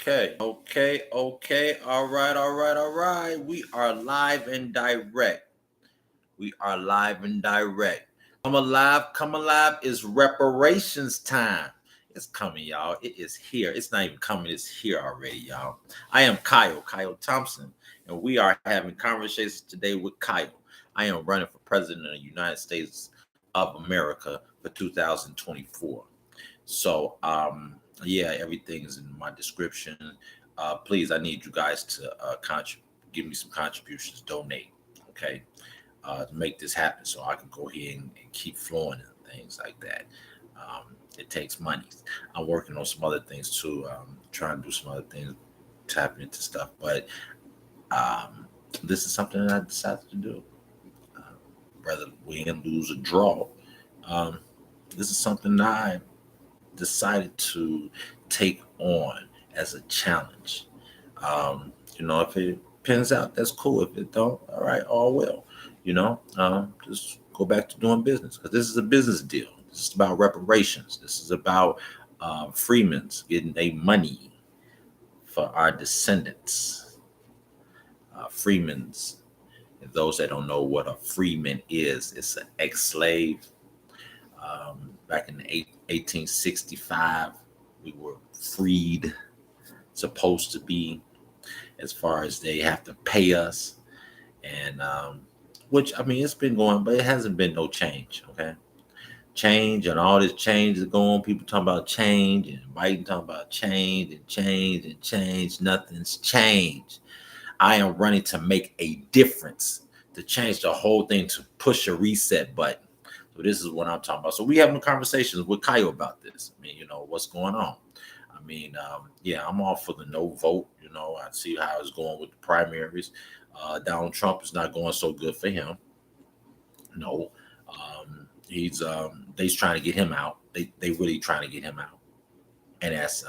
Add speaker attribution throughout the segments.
Speaker 1: Okay. All right. We are live and direct. We are live and direct. Come alive is reparations time. It's coming, y'all. It is here. It's not even coming, it's here already, y'all. I am Kyle Thompson, and we are having conversations today with Kyle. I am running for president of the United States of America for 2024. So, yeah, everything is in my description. Please, I need you guys to give me some contributions, donate, okay, to make this happen so I can go ahead and keep flowing and things like that. It takes money. I'm working on some other things too, trying to do some other things, tapping into stuff, but um, this is something that I decided to do. Uh, Whether win, lose, or draw, um, this is something that I decided to take on as a challenge. If it pans out, that's cool. If it don't, all right, all well. Just go back to doing business because this is a business deal. This is about reparations. This is about freedmen's getting their money for our descendants. Freedmen's. And those that don't know what a freedman is, it's an ex-slave. Back in 1865, we were freed, supposed to be, as far as they have to pay us. And which, I mean, it's been going, but it hasn't been no change. Okay. Change and all this change is going. People talking about change and Biden talking about change and change and change. Nothing's changed. I am running to make a difference, to change the whole thing, to push a reset button. So this is what I'm talking about. So we having conversations with Kyle about this. I mean, what's going on. I mean, yeah, I'm all for the no vote. I see how it's going with the primaries. Donald Trump is not going so good for him. No, he's they's trying to get him out. They really trying to get him out, and that's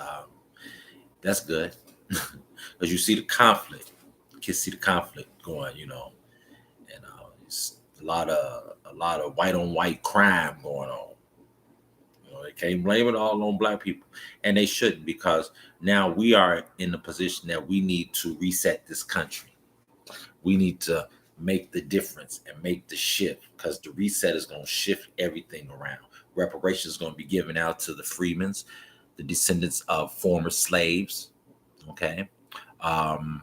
Speaker 1: good because you see the conflict. Kids see the conflict going. And it's a lot of white on white crime going on. They can't blame it all on black people, and they shouldn't, because now we are in the position that we need to reset this country. We need to make the difference and make the shift, because the reset is going to shift everything around. Reparations is going to be given out to the freedmen's, the descendants of former slaves. Okay, um,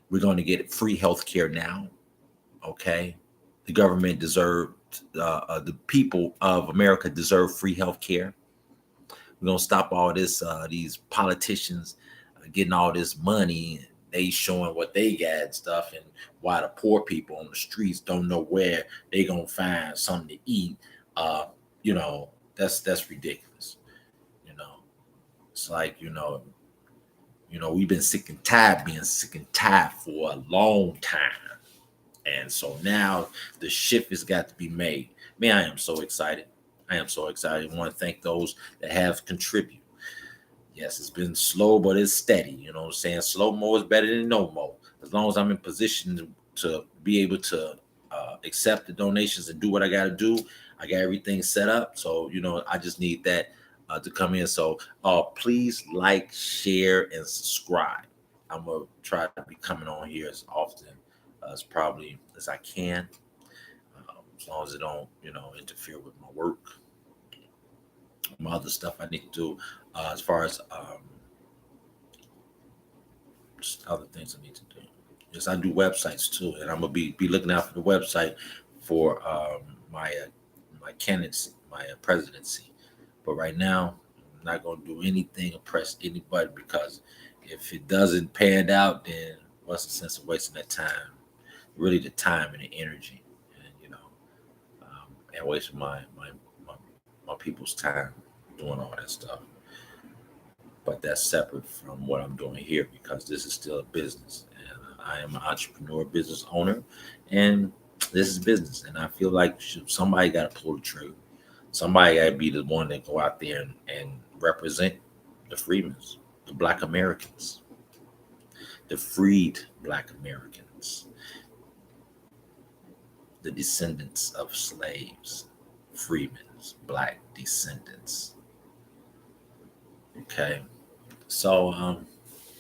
Speaker 1: we're going to get free health care now. Okay, the government deserved, the people of America deserve free health care. We're gonna stop all this, these politicians getting all this money. They showing what they got and stuff, and why the poor people on the streets don't know where they gonna find something to eat. Uh, that's ridiculous. You know, it's like we've been sick and tired, being sick and tired for a long time. And so now the shift has got to be made. Man, I am so excited. I am so excited. I want to thank those that have contributed. Yes, it's been slow, but it's steady. You know what I'm saying? Slow mo is better than no mo. As long as I'm in position to be able to accept the donations and do what I got to do, I got everything set up. So, I just need that to come in. So please like, share, and subscribe. I'm going to try to be coming on here as often as probably as I can, as long as it don't, interfere with my work, my other stuff I need to do, as far as just other things I need to do. Yes, I do websites too, and I'm gonna be looking out for the website for my candidacy, my presidency. But right now, I'm not gonna do anything or press anybody, because if it doesn't pan out, then what's the sense of wasting that time? Really, the time and the energy, and and wasting my people's time doing all that stuff. But that's separate from what I'm doing here, because this is still a business, and I am an entrepreneur, business owner, and this is business. And I feel like somebody got to pull the trigger. Somebody got to be the one that go out there and represent the freedmen's, the Black Americans, the freed Black Americans, the descendants of slaves, freedmen's, Black descendants. Okay. So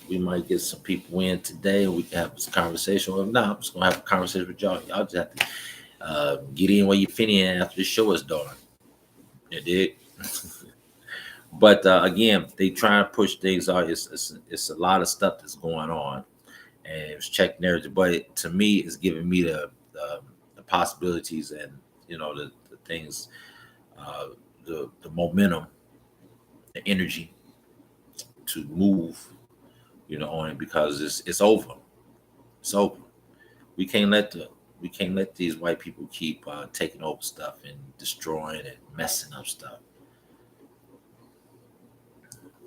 Speaker 1: we might get some people in today, and we can have this conversation. Well, no, I'm just gonna have a conversation with y'all. Y'all just have to get in where you fit in after the show is done. You dig? But again, they try to push things out. It's a lot of stuff that's going on, and it's check narrative. But to me, it's giving me the possibilities and the things, uh, the momentum, the energy to move, on it because it's over. It's over. We can't let these white people keep taking over stuff and destroying and messing up stuff.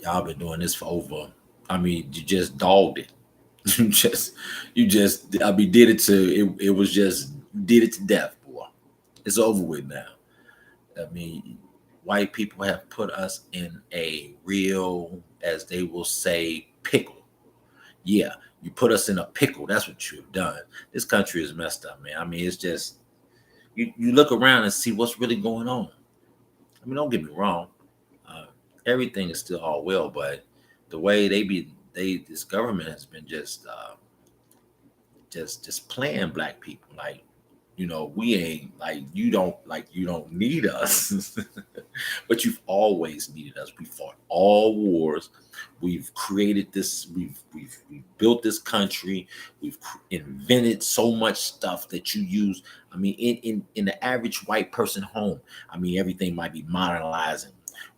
Speaker 1: Y'all been doing this for over. I mean, you just dogged it. You just I mean did it to it. It was just did it to death, boy. It's over with now. I mean, white people have put us in a real, as they will say, pickle. Yeah, you put us in a pickle. That's what you've done. This country is messed up, man. I mean, it's just you look around and see what's really going on. I mean, don't get me wrong. Uh, Everything is still all well, but the way this government has been just playing black people like we ain't like you don't need us. But you've always needed us. We fought all wars. We've created this. We've built this country. We've invented so much stuff that you use. I mean, in the average white person home, I mean, everything might be modernizing,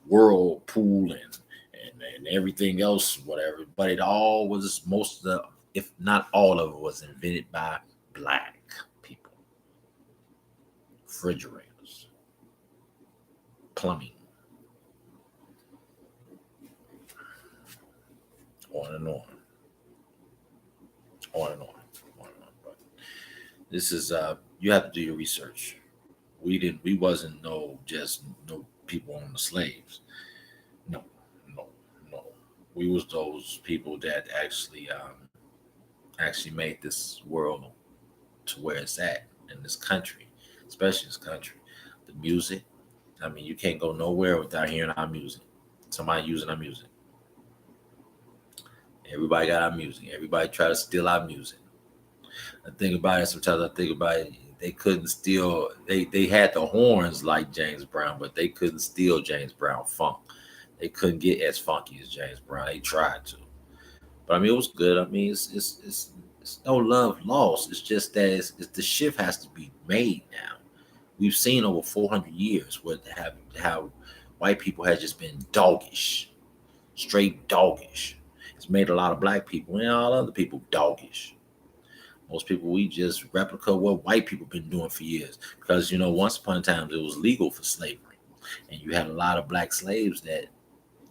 Speaker 1: whirlpool and everything else, whatever. But it all was most of the, if not all of it, was invented by black people. Refrigerators, plumbing, on and on, on and on, on and on. But this is you have to do your research. We wasn't no people on the slaves. No, no, no. We was those people that actually made this world to where it's at in this country, especially this country. The music. I mean, you can't go nowhere without hearing our music. Somebody using our music. Everybody got our music. Everybody try to steal our music. I think about it. Sometimes I think about it. They couldn't steal. They had the horns like James Brown, but they couldn't steal James Brown funk. They couldn't get as funky as James Brown. They tried to, but I mean, it was good. I mean, it's no love lost. It's just that the shift has to be made now. We've seen over 400 years where how white people have just been doggish, straight doggish. It's made a lot of black people and all other people doggish. Most people, we just replica what white people been doing for years. Because once upon a time it was legal for slavery, and you had a lot of black slaves that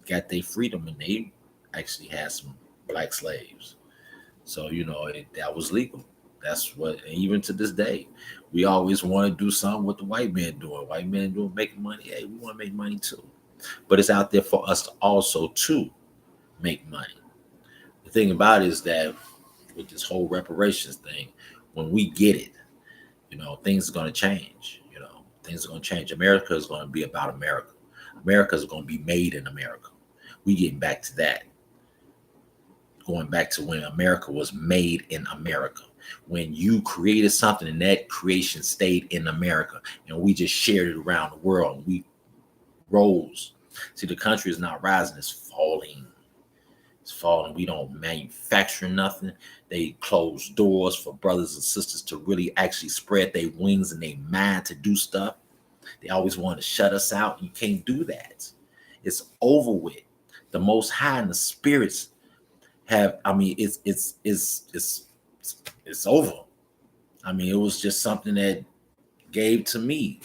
Speaker 1: got their freedom, and they actually had some black slaves. So that was legal. That's what, and even to this day, we always want to do something what the white man doing. White man doing making money. Hey, we want to make money too, but it's out there for us to also to make money. The thing about it is that with this whole reparations thing, when we get it, things are going to change. Things are going to change. America is going to be about America. America is going to be made in America. We getting back to that. Going back to when America was made in America. When you created something and that creation stayed in America and we just shared it around the world. We rose. See, the country is not rising, it's falling. It's falling. We don't manufacture nothing. They close doors for brothers and sisters to really actually spread their wings and their mind to do stuff. They always want to shut us out. You can't do that. It's over with. The Most High and the spirits have. I mean, it's over. I mean, it was just something that gave to me.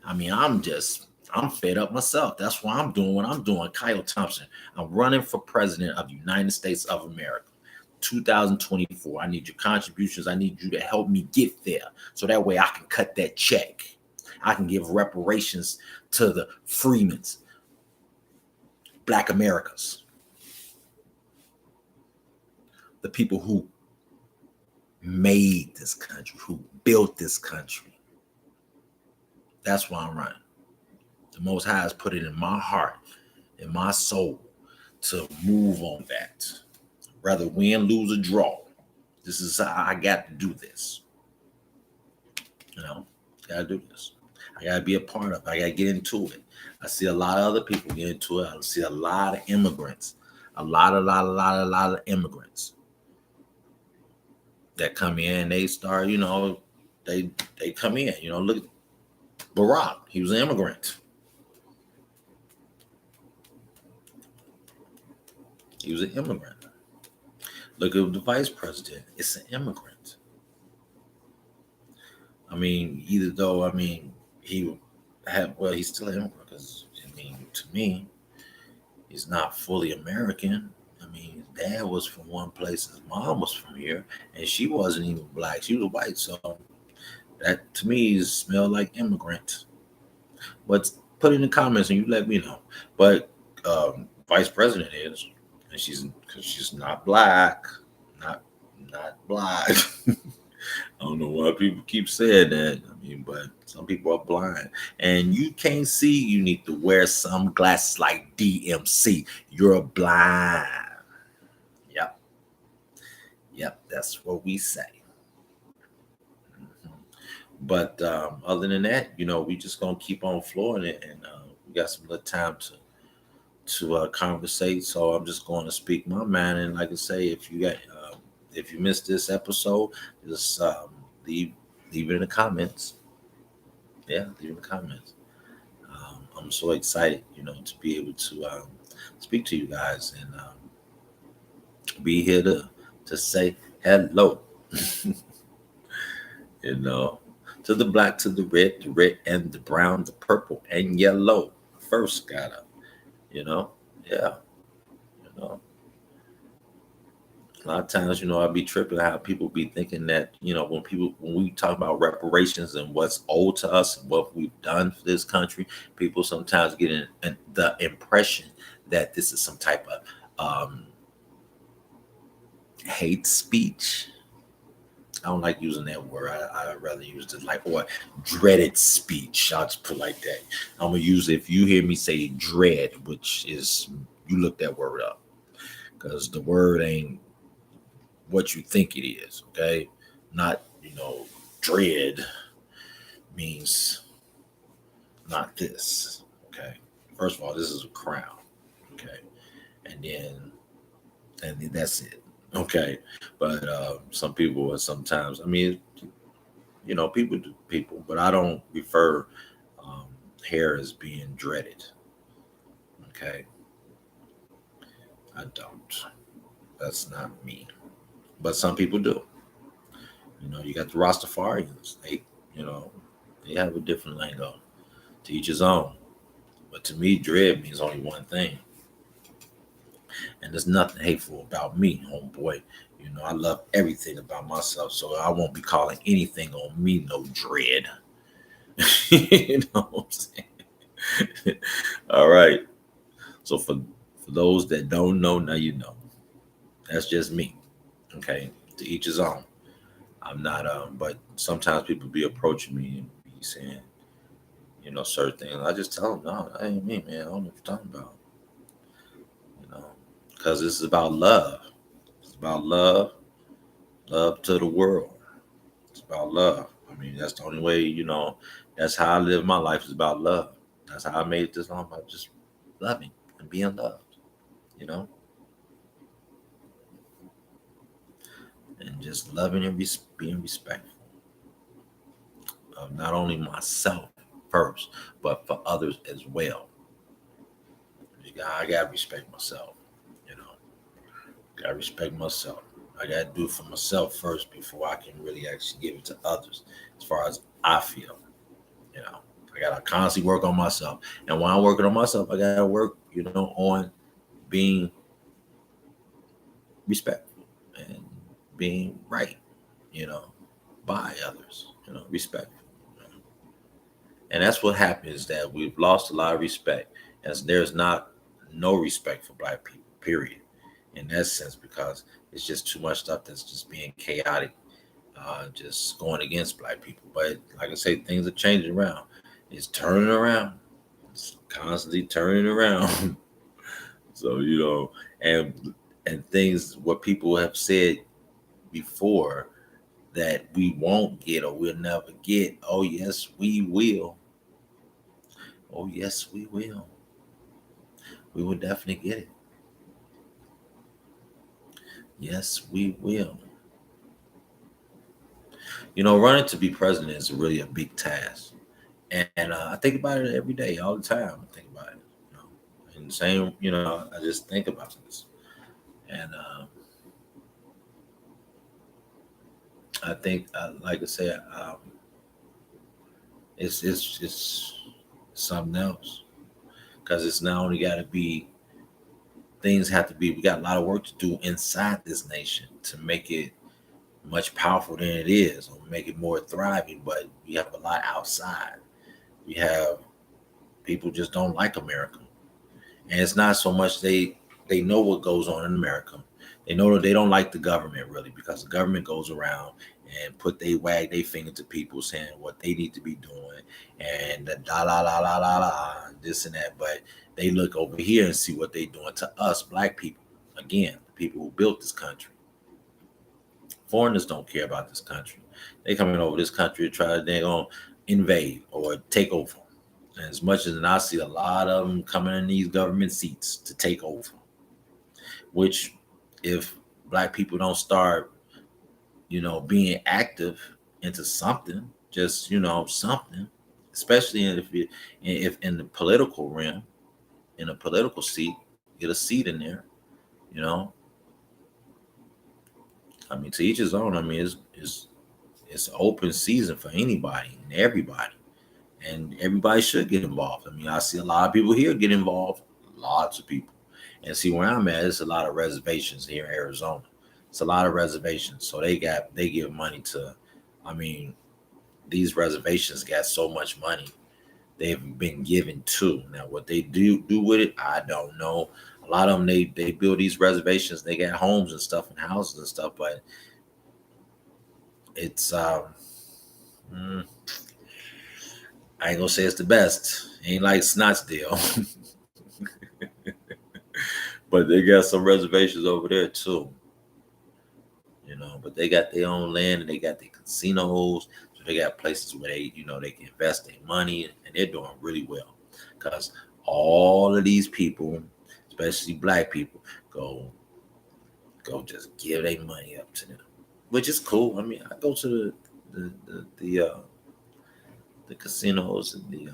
Speaker 1: I mean, I'm fed up myself. That's why I'm doing what I'm doing. Kyle Thompson. I'm running for president of the United States of America. 2024. I need your contributions. I need you to help me get there. So that way I can cut that check. I can give reparations to the freedmen, Black Americans, the people who made this country, who built this country. That's why I'm running. The Most High has put it in my heart, in my soul, to move on that. Rather win, lose, or draw. This is how I got to do this. You know, gotta do this. I gotta be a part of it. I gotta get into it. I see a lot of other people get into it. I see a lot of immigrants, a lot of immigrants that come in. They start, they come in. Look at Barack. He was an immigrant. He was an immigrant. Look at the vice president. It's an immigrant. I mean, he he's still an immigrant because, to me, he's not fully American. I mean, his dad was from one place, his mom was from here, and she wasn't even black. She was white. So that to me smelled like immigrant. But put it in the comments and you let me know. But vice president is, and she's not black, not black. I don't know why people keep saying that. But some people are blind. And you can't see, you need to wear some glasses like DMC. You're blind. Yep. Yep, that's what we say. Mhm. But other than that, we just gonna keep on flooring it, and we got some little time to conversate. So I'm just going to speak my mind, and like I say, if you missed this episode, just leave it in the comments. Yeah, leave it in the comments. I'm so excited, to be able to speak to you guys and be here to say hello. To the black, to the red and the brown, the purple and yellow. First gotta, yeah, you know. A lot of times, I be tripping how people be thinking that, when we talk about reparations and what's owed to us and what we've done for this country, people sometimes get the impression that this is some type of hate speech. I don't like using that word. I'd rather use it or dreaded speech. I'll just put it like that. I'm gonna use it if you hear me say dread, which is, you look that word up, because the word ain't what you think it is. Okay, not dread means not this. Okay, first of all, this is a crown. Okay, and then that's it. Okay, but some people are sometimes. People do people, but I don't refer um, hair as being dreaded. Okay, I don't. That's not me. But some people do. You got the Rastafarians. You know, they have a different lingo. To each his own. But to me, dread means only one thing, and there's nothing hateful about me, homeboy. I love everything about myself, so I won't be calling anything on me no dread. You know what I'm saying? All right. So for those that don't know, now you know. That's just me. Okay. To each his own. I'm not but sometimes people be approaching me and be saying, certain things. I just tell them, no, that ain't me, man. I don't know what you're talking about. You know, because this is about love. It's about love to the world. It's about love. That's the only way, that's how I live my life, is about love. That's how I made this on, about just loving and being loved, you know, and just loving and being respectful of not only myself first, but for others as well. I gotta respect myself, you know, gotta respect myself. I gotta do it for myself first before I can really actually give it to others as far as I feel, you know. I gotta constantly work on myself. And while I'm working on myself, I gotta work, on being respectful and being right, you know, by others, respectful. And that's what happens, that we've lost a lot of respect, as there's not no respect for black people, period. In that sense, because it's just too much stuff that's just being chaotic, just going against black people. But like I say, things are changing around. It's turning around. It's constantly turning around. So and things what people have said before that we won't get or we'll never get. Oh yes, we will. Oh yes, we will. We will definitely get it. Yes, we will. Running to be president is really a big task, and I think about it every day, all the time. I think about it, and same, I just think about this, and I think, like I said, it's something else because it's not only got to be things have to be. We got a lot of work to do inside this nation to make it much powerful than it is, or make it more thriving. But we have a lot outside. We have people just don't like America, and it's not so much they know what goes on in America. They know that they don't like the government really because the government goes around and wag their finger to people saying what they need to be doing and the da la la la la la this and that. But they look over here and see what they doing to us black people. Again, the people who built this country. Foreigners don't care about this country. They coming over this country to try to they're gonna invade or take over. And as much as I see a lot of them coming in these government seats to take over, which if black people don't start, being active into something, just something, especially if in the political realm, in a political seat, get a seat in there, you know. I mean, to each his own. I mean, it's an open season for anybody and everybody, and everybody should get involved. I mean, I see a lot of people here get involved, lots of people, and see where I'm at. It's a lot of reservations here in Arizona. It's a lot of reservations, so they give money to. I mean, these reservations got so much money they've been given to. Now, what they do with it, I don't know. A lot of them they build these reservations. They got homes and stuff and houses and stuff, but it's mm, I ain't gonna say it's the best. Ain't like Scottsdale, but they got some reservations over there too. But they got their own land and they got their casinos. So they got places where they can invest their money and they're doing really well. Because all of these people, especially black people, go just give their money up to them. Which is cool. I mean, I go to the casinos and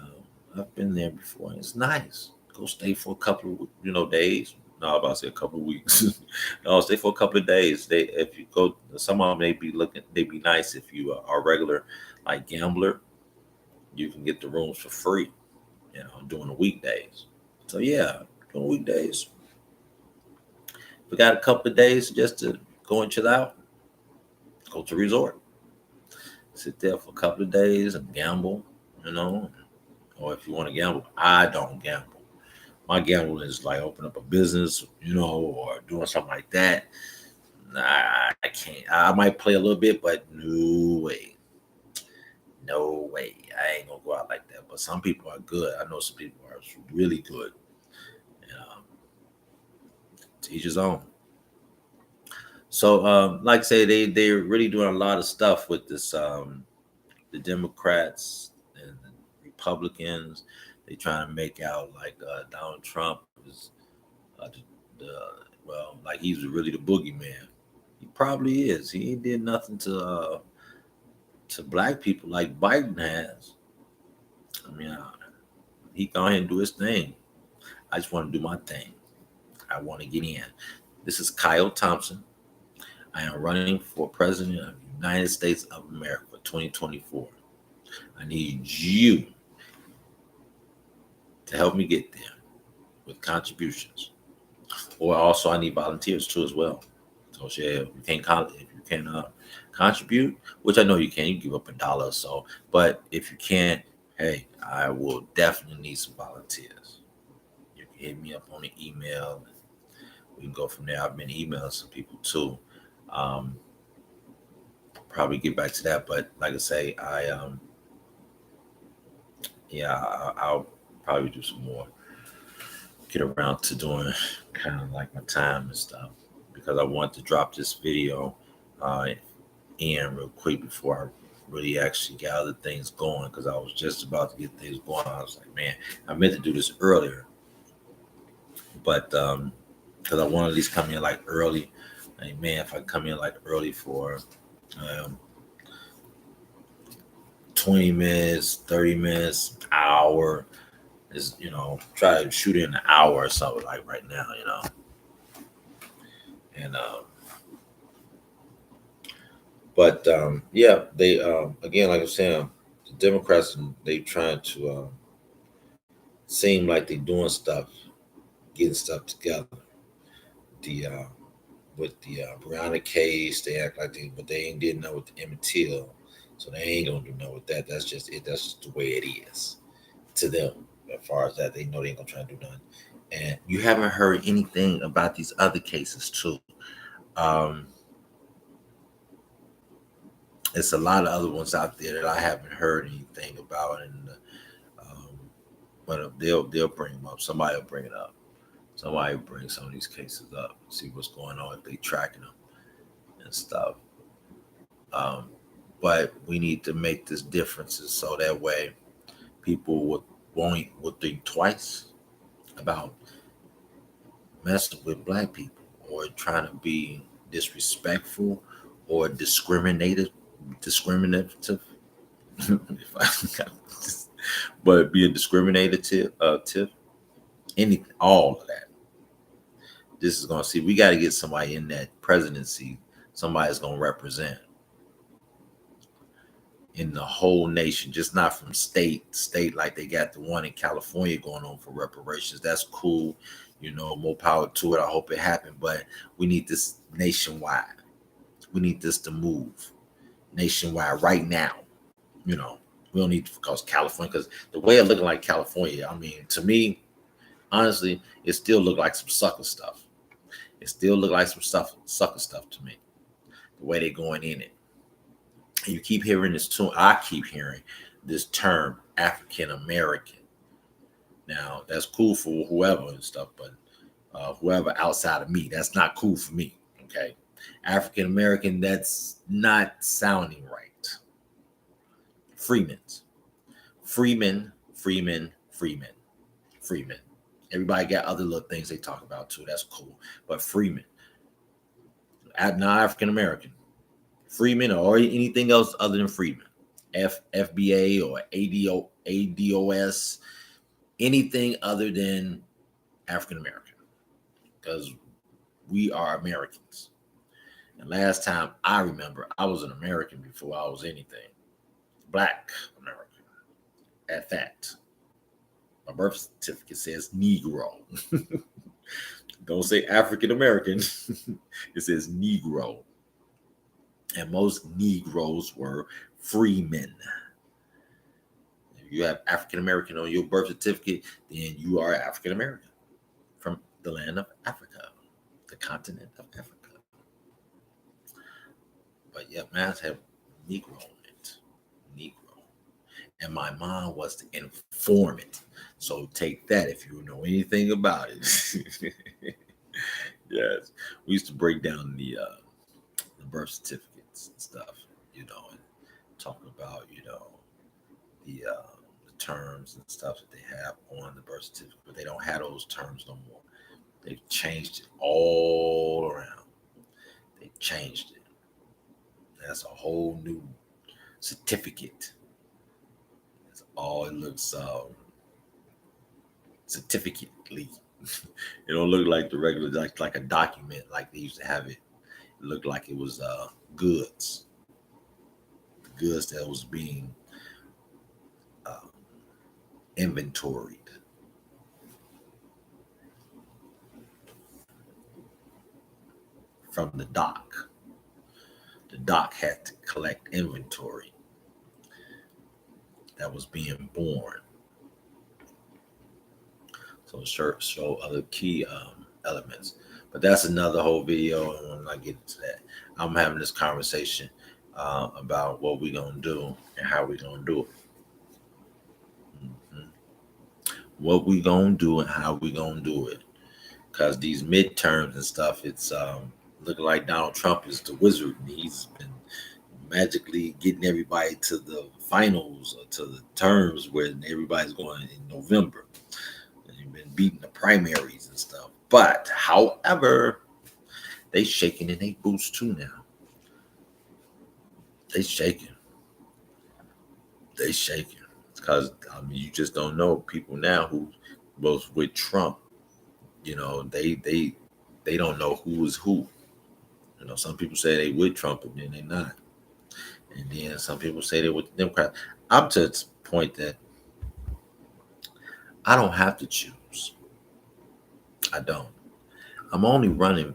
Speaker 1: I've been there before. And it's nice. Go stay for a couple of days. No, I'm about to say a couple of weeks. No, stay for a couple of days. If you go, some of them they be nice if you are a regular like gambler. You can get the rooms for free, during the weekdays. So yeah, during weekdays, we got a couple of days just to go and chill out. Go to resort, sit there for a couple of days and gamble, you know. Or if you want to gamble, I don't gamble. My gambling is like open up a business, or doing something like that. Nah, I can't. I might play a little bit, but no way. No way. I ain't gonna go out like that. But some people are good. I know some people are really good. And, to each his own. So, like I say, they're really doing a lot of stuff with this. The Democrats and the Republicans, they trying to make out like Donald Trump is like he's really the boogeyman. He probably is. He ain't did nothing to black people like Biden has. I mean, he go ahead and do his thing. I just want to do my thing. I want to get in. This is Kyle Thompson. I am running for president of the United States of America for 2024. I need you to help me get there with contributions. Or also, I need volunteers too as well. So, if you can contribute, which I know you can, you give up $1 or so. But if you can't, hey, I will definitely need some volunteers. You can hit me up on the email. We can go from there. I've been emailing some people too. Probably get back to that, but like I say, I'll probably do some more get around to doing kind of like my time and stuff, because I want to drop this video in real quick before I really actually got other things going, because I was just about to get things going. I was like, man, I meant to do this earlier, but because I want to at least come in like early. Like, man, if I come in like early for um, 20 minutes, 30 minutes, hour, is, try to shoot in an hour or something like right now, and but yeah, they again, like I'm saying, the Democrats, they trying to seem like they doing stuff, getting stuff together. The with the Brianna case, they act like but they ain't did nothing with the Emmett Till, so they ain't gonna do nothing with that. That's just it. That's just the way it is to them. As far as that, they know they ain't gonna try to do nothing. And you haven't heard anything about these other cases too. Um, it's a lot of other ones out there that I haven't heard anything about, and um, but they'll bring them up. Somebody will bring it up. Somebody will bring some of these cases up, see what's going on, if they tracking them and stuff. Um, but we need to make this differences so that way people won't think twice about messing with black people or trying to be disrespectful or discriminative. But being discriminative, anything, all of that. This is gonna see. We got to get somebody in that presidency. Somebody's gonna represent in the whole nation, just not from state to state, like they got the one in California going on for reparations. That's cool, more power to it. I hope it happened, but we need this nationwide. We need this to move nationwide right now. We don't need to, because California, because the way it looking like California, I mean, to me, honestly, it still look like some sucker stuff. It still look like some sucker stuff to me. The way they going in it. You keep hearing this too. I keep hearing this term African American. Now that's cool for whoever and stuff, but whoever outside of me, that's not cool for me. Okay, African American, that's not sounding right. Freeman. Everybody got other little things they talk about too. That's cool, but Freeman, not African American. Freeman or anything else other than Freedman, FBA or ADOS, anything other than African American, because we are Americans. And last time I remember, I was an American before I was anything. Black American at that. My birth certificate says Negro. Don't say African American. It says Negro. And most Negroes were freemen. If you have African American on your birth certificate, then you are African American from the land of Africa, the continent of Africa. But yeah, man, I have Negro on it. Negro. And my mom was the informant. So take that if you know anything about it. Yes. We used to break down the birth certificates and stuff, and talk about, the terms and stuff that they have on the birth certificate, but they don't have those terms no more. They've changed it all around. They've changed it. That's a whole new certificate. That's all it looks certificately. It don't look like the regular, like a document like they used to have it. It looked like it was goods that was being inventoried. From the dock. The dock had to collect inventory that was being born. So show other key elements. But that's another whole video, and I'm not getting to that. I'm having this conversation about what we're gonna do and how we're gonna do it. what we gonna do and how we gonna do it. Because these midterms and stuff, it's looking like Donald Trump is the wizard. And he's been magically getting everybody to the finals or to the terms where everybody's going in November. And he's been beating the primaries and stuff. But however, they shaking in their boots too now. They shaking. They shaking. Because you just don't know people now who was with Trump. They don't know who is who. Some people say they with Trump and then they not. And then some people say they with the Democrats. I'm to the point that I don't have to choose. I don't. I'm only running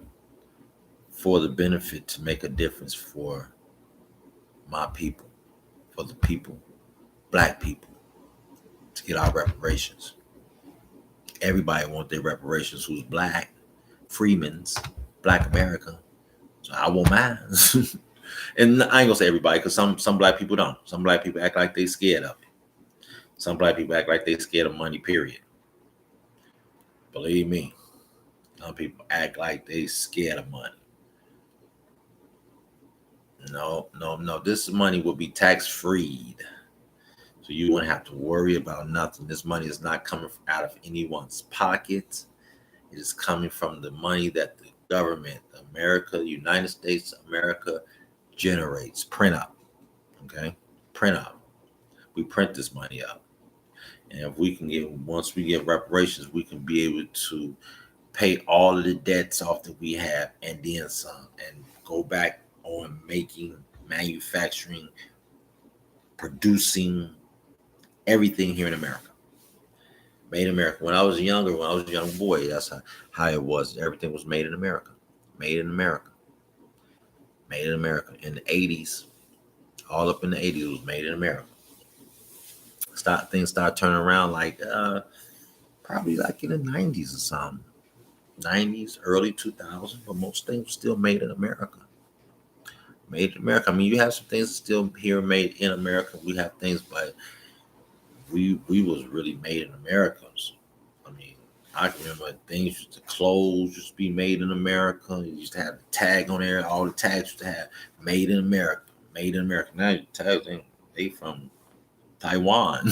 Speaker 1: for the benefit to make a difference for my people, for the people, black people, to get our reparations. Everybody want their reparations who's black, freedmen's, black America. So I want mine. And I ain't gonna say everybody, because some black people don't. Some black people act like they scared of it. Some black people act like they scared of money, period. Believe me. Some people act like they scared of money. No. This money will be tax-free. So you wouldn't have to worry about nothing. This money is not coming out of anyone's pocket. It is coming from the money that the government, America, United States, America, generates. Print up. Okay? Print up. We print this money up. And if we can once we get reparations, we can be able to pay all of the debts off that we have and then some, and go back on making, manufacturing, producing everything here in America. Made in America. When I was a young boy, that's how it was. Everything was made in America. Made in America. Made in America. In the 80s, all up in the 80s, it was made in America. Things started turning around like probably like in the 90s or something. 90s, early 2000s, but most things were still made in America. Made in America. You have some things still here made in America. We have things, but we was really made in America. I can remember things, the clothes used to be made in America. You used to have the tag on there. All the tags used to have made in America. Made in America. Now the tags, they from Taiwan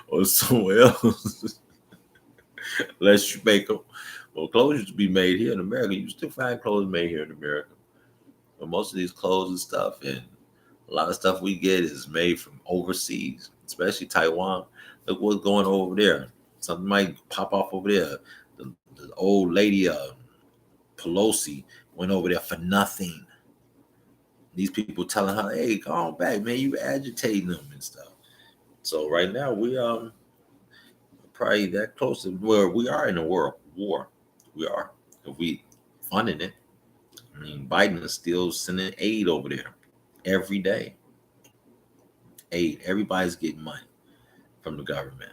Speaker 1: or somewhere else. Unless you make them. Well, clothes used to be made here in America. You still find clothes made here in America. But most of these clothes and stuff, and a lot of stuff we get is made from overseas, especially Taiwan. Look what's going on over there. Something might pop off over there. The old lady, Pelosi, went over there for nothing. These people telling her, "Hey, come on back, man. You agitating them and stuff." So right now we probably that close to where we are in the world war. We are. If we funding it. Biden is still sending aid over there every day. Aid. Everybody's getting money from the government.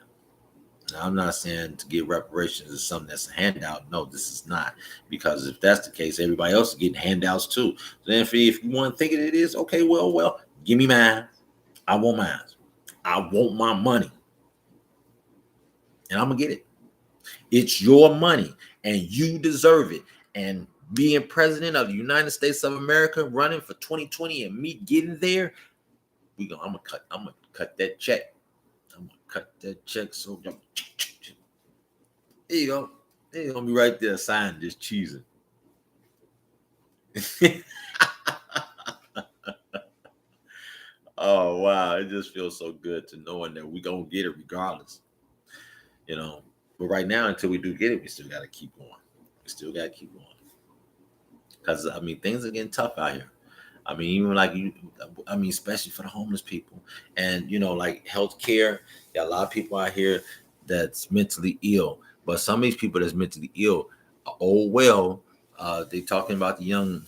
Speaker 1: Now, I'm not saying to get reparations is something that's a handout. No, this is not. Because if that's the case, everybody else is getting handouts too. So then if you want to think it is, okay, well, give me mine. I want mine. I want my money. And I'm going to get it. It's your money and you deserve it. And being president of the United States of America, running for 2020 and me getting there, I'm gonna cut that check. I'm gonna cut that check. So there you go. It's gonna be right there, signed, just cheesing. Oh wow, it just feels so good to knowing that we gonna get it regardless. But right now, until we do get it, we still gotta keep going. We still gotta keep going. Because things are getting tough out here. Even like especially for the homeless people, and like healthcare. Got a lot of people out here that's mentally ill, but some of these people that's mentally ill, they talking about the young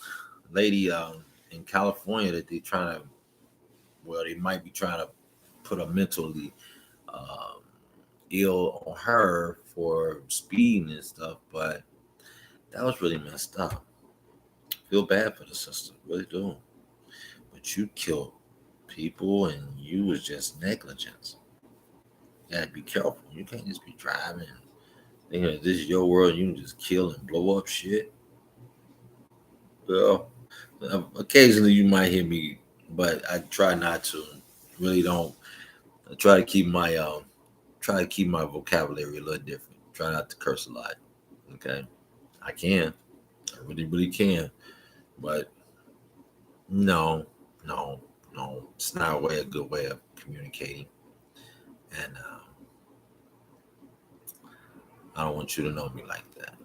Speaker 1: lady in California that they might be trying to put a mentally ill on her for speeding and stuff, but that was really messed up. Feel bad for the sister, really do. But you killed people and you was just negligence. You gotta be careful. You can't just be driving. Thinking that this is your world, you can just kill and blow up shit. Well, occasionally you might hear me, but I try not to. Really don't. I try to keep my vocabulary a little different. Try not to curse a lot. Okay, I can. I really, really can. But no, no, no. It's not a good way of communicating. And I don't want you to know me like that.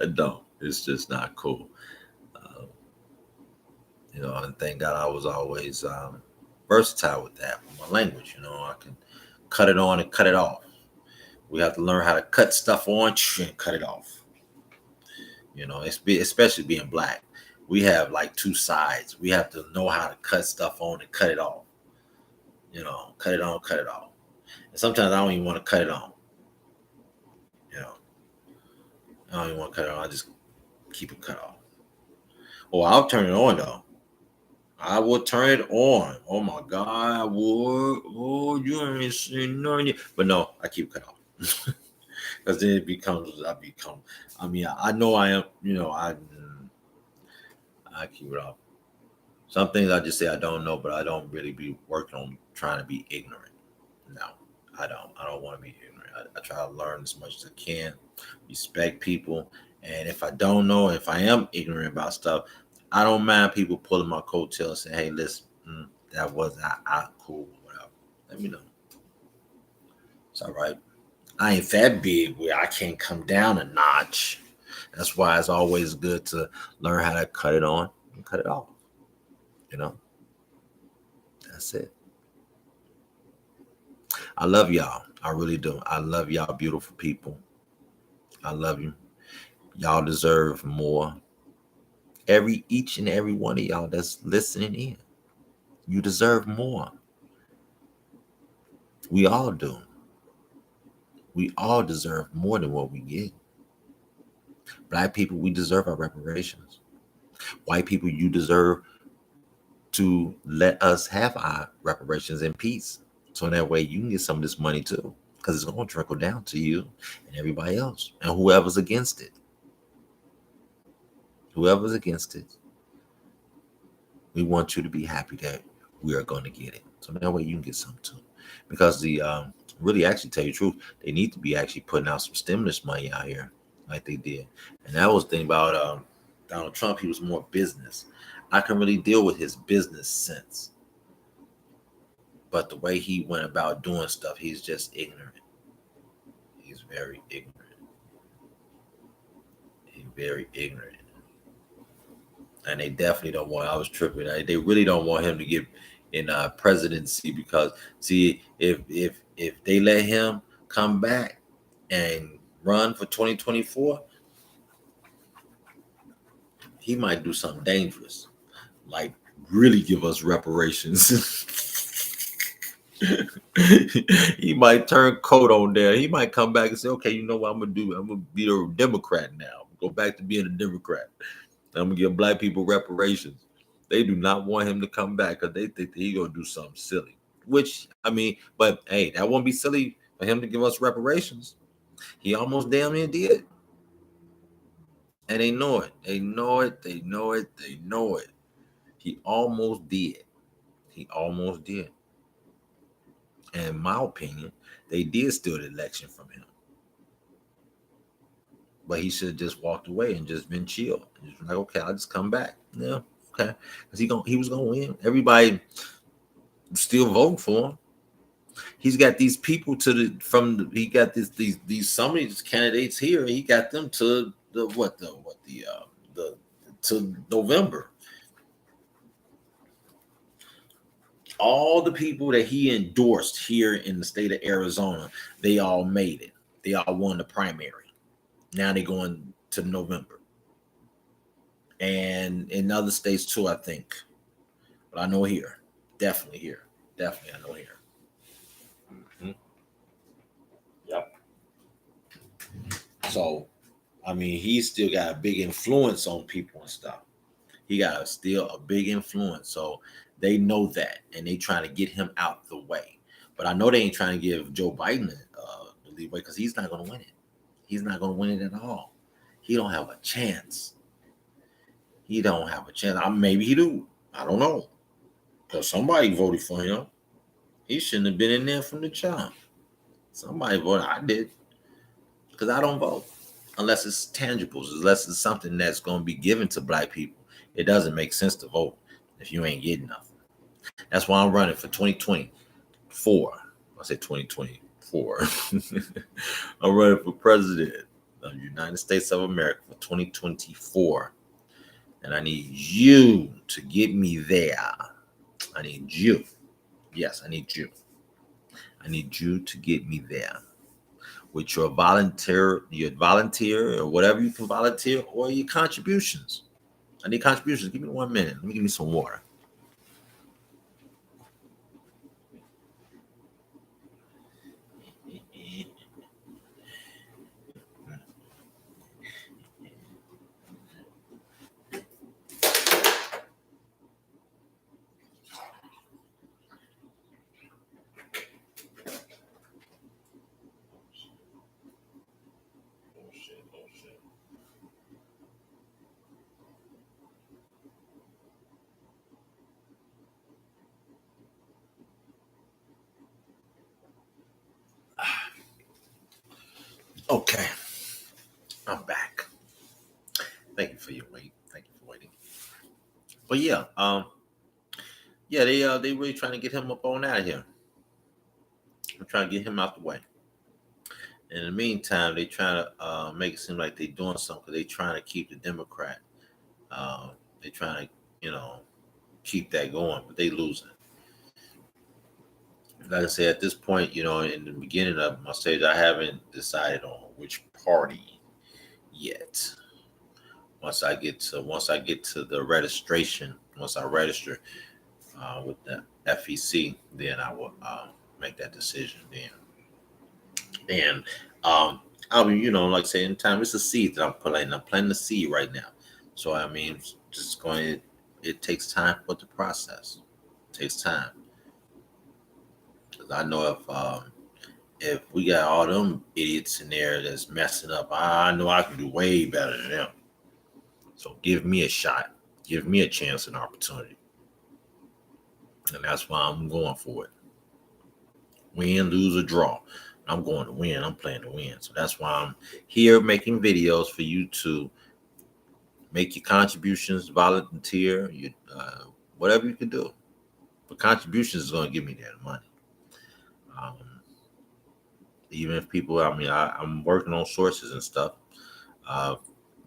Speaker 1: I don't. It's just not cool. Uh, and thank God I was always versatile with that, with my language. I can cut it on and cut it off. We have to learn how to cut stuff on and cut it off. Especially being black. We have like two sides. We have to know how to cut stuff on and cut it off. Cut it on, cut it off. And sometimes I don't even want to cut it on. I don't even want to cut it on. I just keep it cut off. Oh, I'll turn it on though. I will turn it on. Oh my God, I would. Oh, you ain't seen nothing yet. But no, I keep it cut off. Because then I know I am, I keep it off. Some things I just say I don't know, but I don't really be working on trying to be ignorant. No, I don't. I don't want to be ignorant. I try to learn as much as I can, respect people. And if I don't know, if I am ignorant about stuff, I don't mind people pulling my coattails and say, hey, listen, that wasn't cool, whatever. Let me know. It's all right. I ain't that big where I can't come down a notch. That's why it's always good to learn how to cut it on and cut it off. That's it. I love y'all. I really do. I love y'all, beautiful people. I love you. Y'all deserve more. Each and every one of y'all that's listening in. You deserve more. We all do. We all deserve more than what we get. Black people, we deserve our reparations. White people, you deserve to let us have our reparations in peace. So that way you can get some of this money too. Because it's going to trickle down to you and everybody else. And whoever's against it. Whoever's against it. We want you to be happy that we are going to get it. So that way you can get some too. Because really actually tell you the truth, they need to be actually putting out some stimulus money out here like they did. And that was the thing about Donald Trump. He was more business. I can really deal with his business sense. But the way he went about doing stuff, he's just ignorant. He's very ignorant. He's very ignorant. And they definitely don't want, I was tripping. They really don't want him to get in presidency because see, if they let him come back and run for 2024, he might do something dangerous, like really give us reparations. He might turn coat on there. He might come back and say, okay, you know what I'm gonna do? I'm gonna be a Democrat now. Go back to being a Democrat. I'm gonna give black people reparations. They do not want him to come back because they think that he gonna do something silly. Which but hey, that won't be silly for him to give us reparations. He almost damn near did, and they know it. They know it. They know it. They know it. He almost did. He almost did. And in my opinion, they did steal the election from him. But he should have just walked away and just been chill. Just like, okay, I'll just come back. Yeah, okay. Because he was gonna win. Everybody still voting for him. He's got these people he got these some of these candidates here. He got them to to November. All the people that he endorsed here in the state of Arizona, they all made it. They all won the primary. Now they're going to November. And in other states too, I think. But I know here. Definitely here. Definitely I know here. Mm-hmm. Yep. So, he's still got a big influence on people and stuff. He got still a big influence. So they know that. And they trying to get him out the way. But I know they ain't trying to give Joe Biden the leeway because he's not going to win it. He's not going to win it at all. He don't have a chance. He don't have a chance. Maybe he do. I don't know. Because somebody voted for him. He shouldn't have been in there from the jump. Somebody voted. I did. Because I don't vote. Unless it's tangibles. Unless it's something that's going to be given to black people. It doesn't make sense to vote if you ain't getting nothing. That's why I'm running for 2024. I said 2024. I'm running for president of the United States of America for 2024. And I need you to get me there. I need you. Yes, I need you. I need you to get me there with your volunteer or whatever you can volunteer or your contributions. I need contributions. Give me 1 minute. Let me give me some water. Okay, I'm back. Thank you for your wait. Thank you for waiting. But yeah, they really trying to get him up on out of here. I'm trying to get him out the way. In the meantime, they trying to make it seem like they doing something. They trying to keep the Democrat. They trying to keep that going, but they losing. Like I said, at this point, in the beginning of my stage, I haven't decided on which party yet. Once I get to the registration, once I register with the FEC, then I will make that decision. Then I'll be, like I said, in time, it's a seed that I'm planting. I'm planting the seed right now. So I mean, just going. It takes time for the process. It takes time. 'Cause I know if we got all them idiots in there that's messing up, I know I can do way better than them. So give me a shot. Give me a chance and opportunity. And that's why I'm going for it. Win, lose, or draw. I'm going to win. I'm playing to win. So that's why I'm here making videos for you to make your contributions, volunteer, whatever you can do. But contributions is going to give me that money. Um, Even if people, I'm working on sources and stuff. Uh,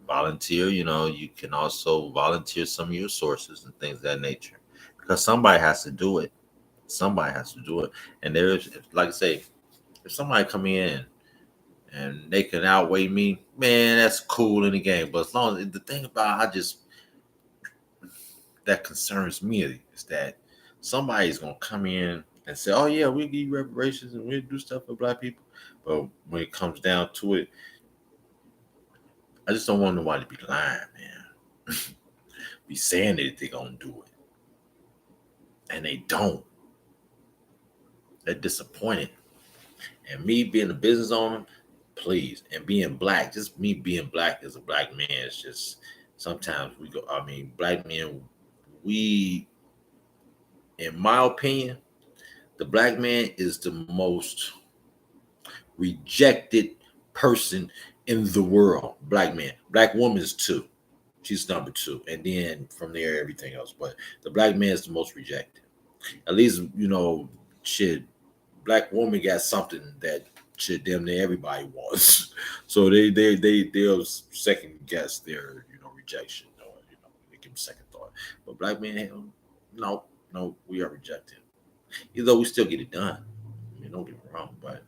Speaker 1: Volunteer, you can also volunteer some of your sources and things of that nature because somebody has to do it. Somebody has to do it. And there's, like I say, if somebody come in and they can outweigh me, man, that's cool in the game. But as long as the thing about that concerns me is that somebody's gonna come in and say, "Oh yeah, we give you reparations and we do stuff for black people," but when it comes down to it, I just don't want nobody to be lying, man. Be saying that they're gonna do it, and they don't. They're disappointed. And me being a business owner, please, and being black, just me being black as a black man, it's just sometimes we go. I mean, black men, we, in my opinion, the black man is the most rejected person in the world. Black man, black woman is two. She's number two, and then from there everything else. But the black man is the most rejected. At least shit. Black woman got something that shit damn near everybody wants. So they'll second guess their rejection, or they give them second thought. But black men, hell, no, we are rejected. Even though we still get it done. I mean, don't get me wrong, but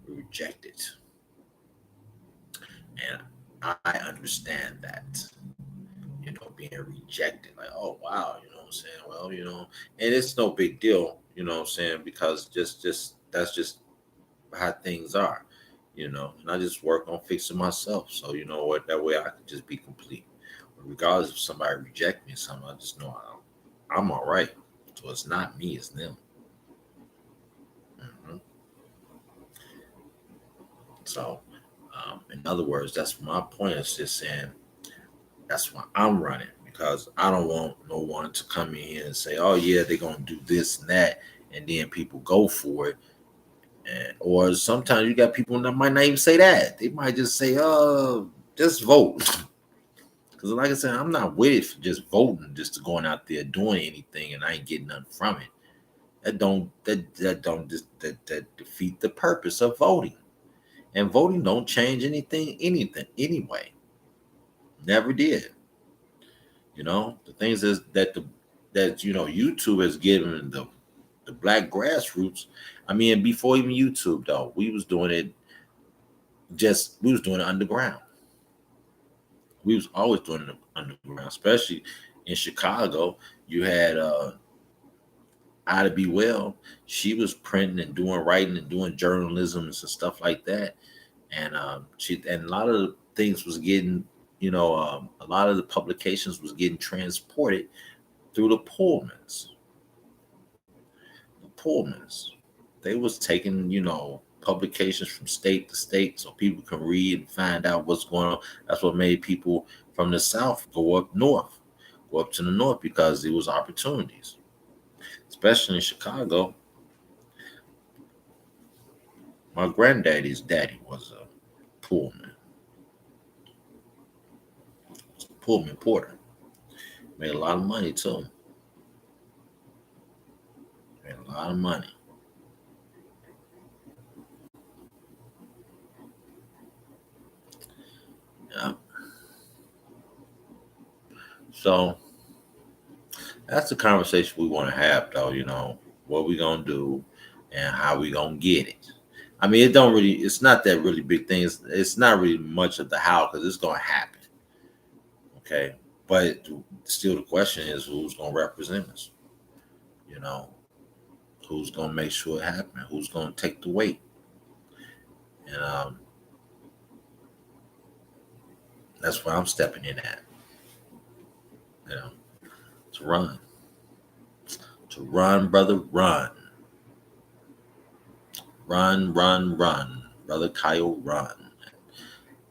Speaker 1: we reject it. And I understand that, being rejected. Like, oh wow, you know what I'm saying? Well, and it's no big deal, you know what I'm saying, because just that's just how things are, and I just work on fixing myself. So you know what, that way I can just be complete. Regardless if somebody reject me or something, I just know I'm all right. So it's not me, it's them. So, in other words, that's my point. Is just saying that's why I'm running, because I don't want no one to come in here and say, "Oh yeah, they're gonna do this and that," and then people go for it. And or sometimes you got people that might not even say that. They might just say, just vote." Because like I said, I'm not with it for just voting, just to going out there doing anything, and I ain't getting nothing from it. That defeat the purpose of voting. And voting don't change anything anyway. Never did. The things is that YouTube has given the black grassroots. I mean, before even YouTube though, we was doing it underground. We was always doing it underground, especially in Chicago. You had Ida B. Well. She was printing and doing writing and doing journalism and some stuff like that. And a lot of the things was getting, a lot of the publications was getting transported through the Pullmans. The Pullmans, they was taking, publications from state to state so people can read and find out what's going on. That's what made people from the South go up north, go up to the north, because there was opportunities, especially in Chicago. My granddaddy's daddy was a Pullman, Pullman porter. Made a lot of money too. Made a lot of money. Yeah. So that's the conversation we want to have, though. What we gonna do and how we gonna get it. I mean, it's not that really big thing. It's not really much of the how, because it's gonna happen. Okay, but still, the question is who's gonna represent us. You know, who's gonna make sure it happens? Who's gonna take the weight? And that's where I'm stepping in at. You know, to run, brother, run, brother Kyle, run.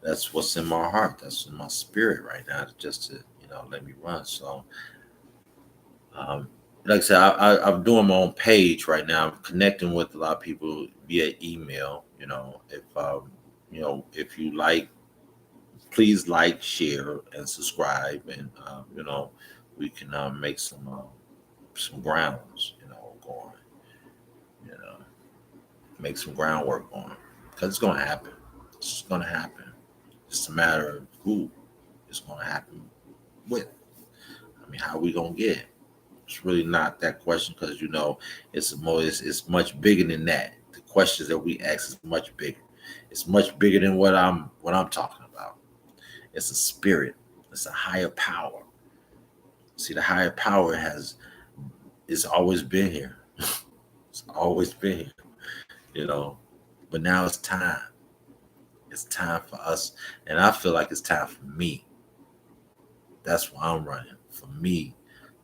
Speaker 1: That's what's in my heart. That's in my spirit right now. Just to let me run. So, um, like I said, I'm doing my own page right now. I'm connecting with a lot of people via email. If you like, please like, share, and subscribe, and we can make some grounds, going, you know, make some groundwork going, because it's going to happen. It's going to happen. It's a matter of who it's going to happen with. I mean, how we going to get it? It's really not that question, because it's much bigger than that. The questions that we ask is much bigger. It's much bigger than what I'm talking about. It's a spirit. It's a higher power. See, the higher power it's always been here. It's always been here, you know. But now it's time. It's time for us, and I feel like it's time for me. That's why I'm running, for me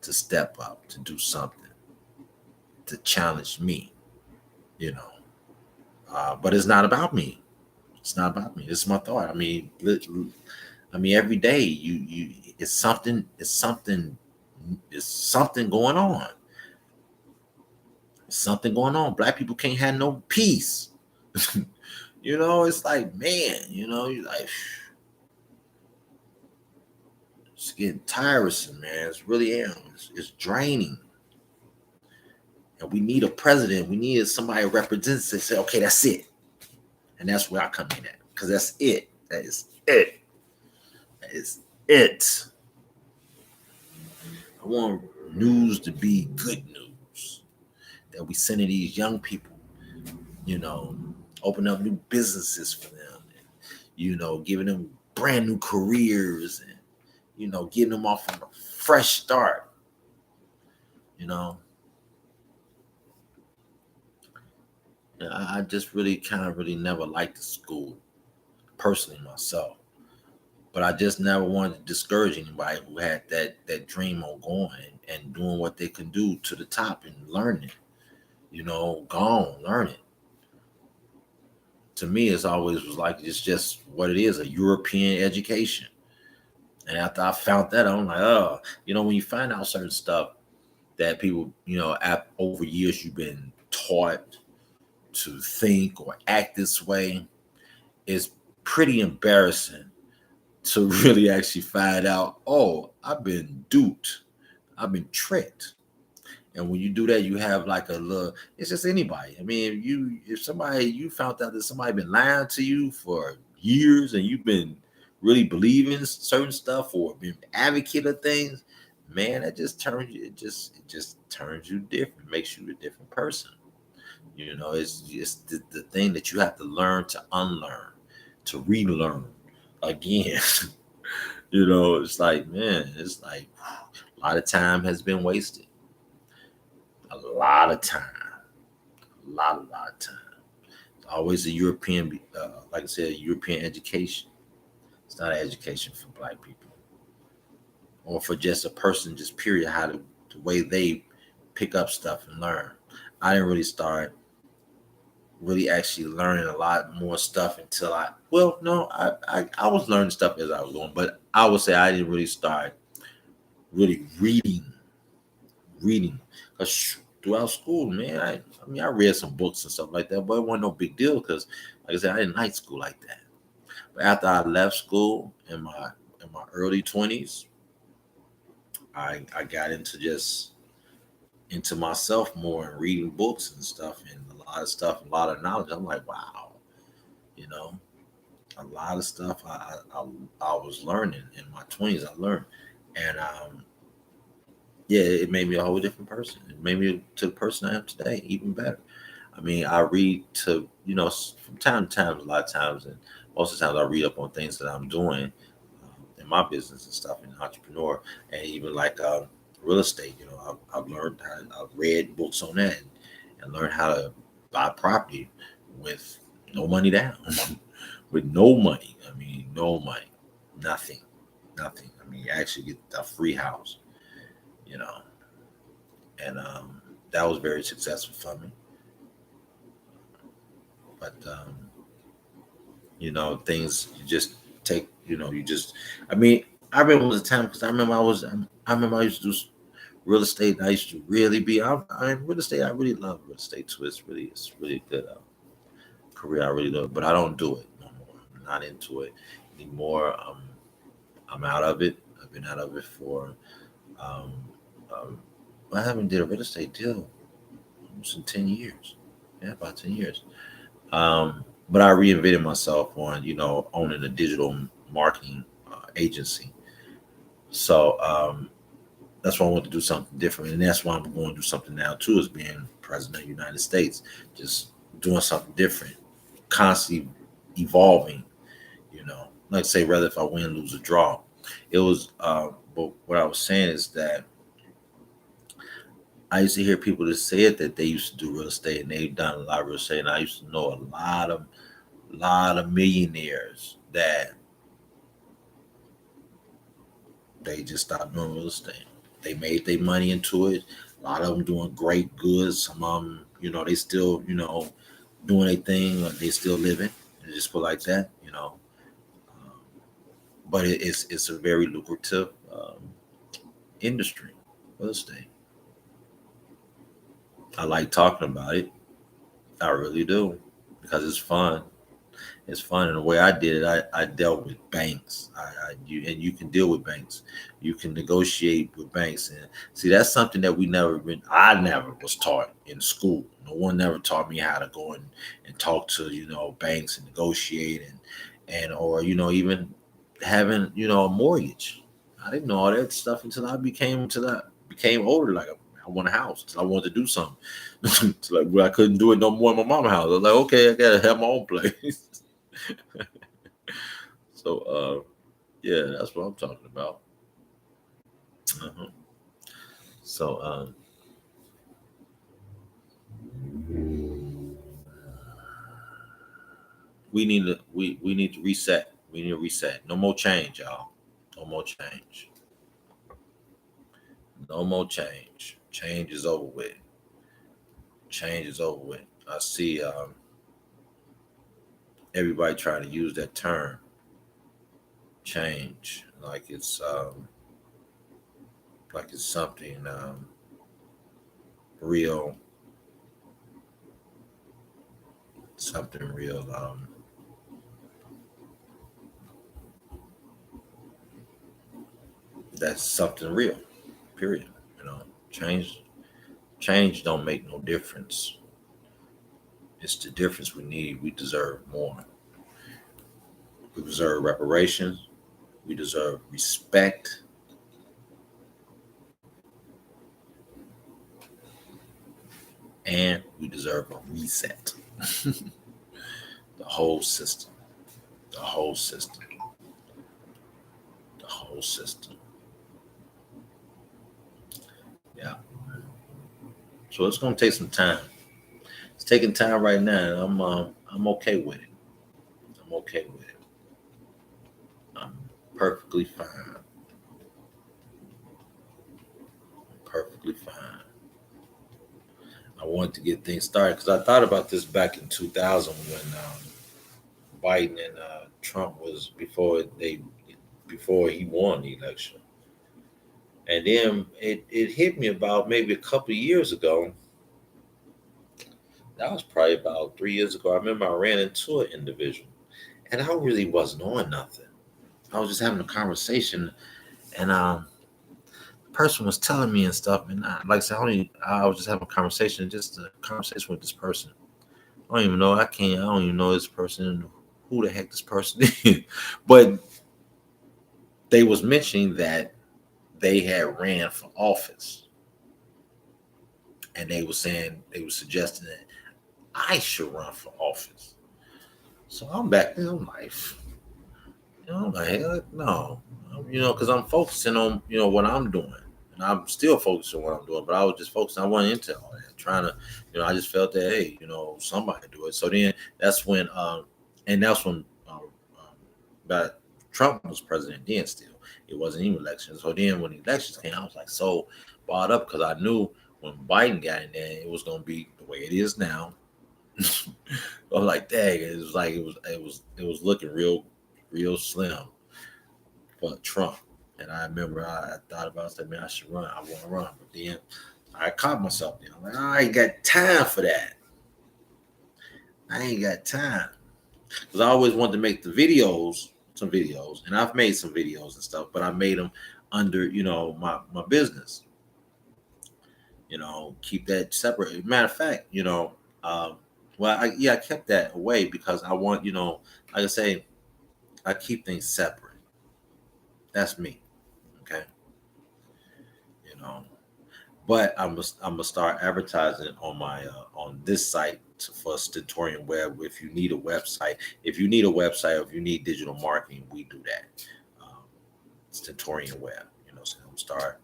Speaker 1: to step up, to do something, to challenge me, you know. But it's not about me. It's not about me. It's my thought. I mean, every day it's something going on. Something going on. Black people can't have no peace. It's like, man, you're like, it's getting tiresome, man. It's really is. It's draining. And we need a president. We need somebody who represents it. Say, okay, that's it. And that's where I come in at. Because that's it. That is it. That is it. I want news to be good news. That we sending these young people, open up new businesses for them. And, giving them brand new careers, and, getting them off on a fresh start. I just really kind of really never liked the school, personally myself. But I just never wanted to discourage anybody who had that dream on going and doing what they can do to the top and learning. Go on, learn it. to me, it's always was like it's just what it is, a European education. And after I found that, I'm like, oh, when you find out certain stuff that people, over years you've been taught to think or act this way, it's pretty embarrassing to really actually find out, oh, I've been duped, I've been tricked. And when you do that, you have like a little, it's just anybody. I mean, you found out that somebody been lying to you for years and you've been really believing certain stuff or been advocate of things, man, that just turns you, it just turns you different, makes you a different person. It's just the thing that you have to learn to unlearn, to relearn again. It's like, man, it's like a lot of time has been wasted. A lot of time. A lot of time. It's always a European, like I said, European education. It's not an education for black people or for just a person, just period, the way they pick up stuff and learn. I didn't really start really actually learning a lot more stuff until well, no, I was learning stuff as I was going, but I would say I didn't really start really reading. Because throughout school, man, I mean, I read some books and stuff like that, but it wasn't no big deal because, like I said, I didn't like school like that. But after I left school in my early 20s, I got into just into myself more and reading books and stuff and a lot of stuff, a lot of knowledge. I'm like, wow, you know, a lot of stuff I was learning in my 20s. I learned, and yeah, it made me a whole different person. It made me to the person I am today, even better. I mean, I read to, from time to time, a lot of times, and most of the times I read up on things that I'm doing in my business and stuff, and entrepreneur, and even like real estate. I've learned, I've read books on that and learned how to buy property with no money down, with no money. I mean, no money, nothing, nothing. I mean, you actually get a free house, you know, and that was very successful for me. But things you just take, you just. I mean, I remember it was a time because I remember I used to do real estate. And I used to really be. I in real estate. I really love real estate too. It's really good career. I really love, but I don't do it no more. I'm not into it anymore. I'm out of it. I've been out of it for. Um, um, I haven't did a real estate deal almost in 10 years. Yeah, about 10 years. But I reinvented myself on, owning a digital marketing agency. So that's why I want to do something different, and that's why I'm going to do something now too, is being president of the United States, just doing something different, constantly evolving. Like I say, rather if I win, lose, or draw. It was, but what I was saying is that I used to hear people that said that they used to do real estate and they've done a lot of real estate, and I used to know a lot of millionaires that they just stopped doing real estate. They made their money into it. A lot of them doing great, good. Some of them, they still, doing their thing. They still living. They just put like that. Um, but it's a very lucrative industry, real estate. I like talking about it. I really do because it's fun. It's fun. And the way I did it, I dealt with banks. You can deal with banks. You can negotiate with banks. And see, that's something that I never was taught in school. No one never taught me how to go and talk to, banks and negotiate and or, even having, a mortgage. I didn't know all that stuff until I became older. Like I want a house. Until I wanted to do something. It's like, well, I couldn't do it no more in my mama's house. I was like, okay, I gotta have my own place. So yeah, that's what I'm talking about. Uh-huh. So we need to reset. We need to reset. No more change, y'all. No more change. No more change. Change is over with. Change is over with. I see everybody trying to use that term change like it's something real, something real. That's something real. Period. You know, change change don't make no difference. It's the difference we need. We deserve more. We deserve reparations. We deserve respect, and we deserve a reset. The whole system. The whole system. The whole system. Yeah. So it's gonna take some time. It's taking time right now, and I'm okay with it. I'm okay with it. I'm perfectly fine. Perfectly fine. I wanted to get things started because I thought about this back in 2000 when Biden and Trump was before he won the election, and then it hit me about maybe a couple of years ago. That was probably about 3 years ago. I remember I ran into an individual, and I really wasn't on nothing. I was just having a conversation, and the person was telling me and stuff, and like I said, I was just having a conversation, just a conversation with this person. I don't even know. I don't even know this person. Who the heck this person is? But they was mentioning that they had ran for office, and they were suggesting that I should run for office. So I'm back there. I'm like, heck no, because I'm focusing on what I'm doing, and I'm still focused on what I'm doing. But I was just focusing. I wasn't into all that. Trying to, I just felt that hey, somebody do it. So then that's when, but Trump was president then. Still, it wasn't even elections. So then when the elections came, I was like so bought up because I knew when Biden got in there, it was going to be the way it is now. I was like, dang, it was like it was looking real slim for Trump. And I remember I thought about it, I said, man, I should run. I want to run. But then I caught myself there. I'm like, I ain't got time for that. I ain't got time. Because I always wanted to make some videos, and I've made some videos and stuff, but I made them under, my business. Keep that separate. Matter of fact, I kept that away because I want, like I say, I keep things separate. That's me. Okay. You know, but I'm gonna start advertising on my on this site for Stentorian Web. If you need a website, or if you need digital marketing, we do that. Stentorian Web. So I'm start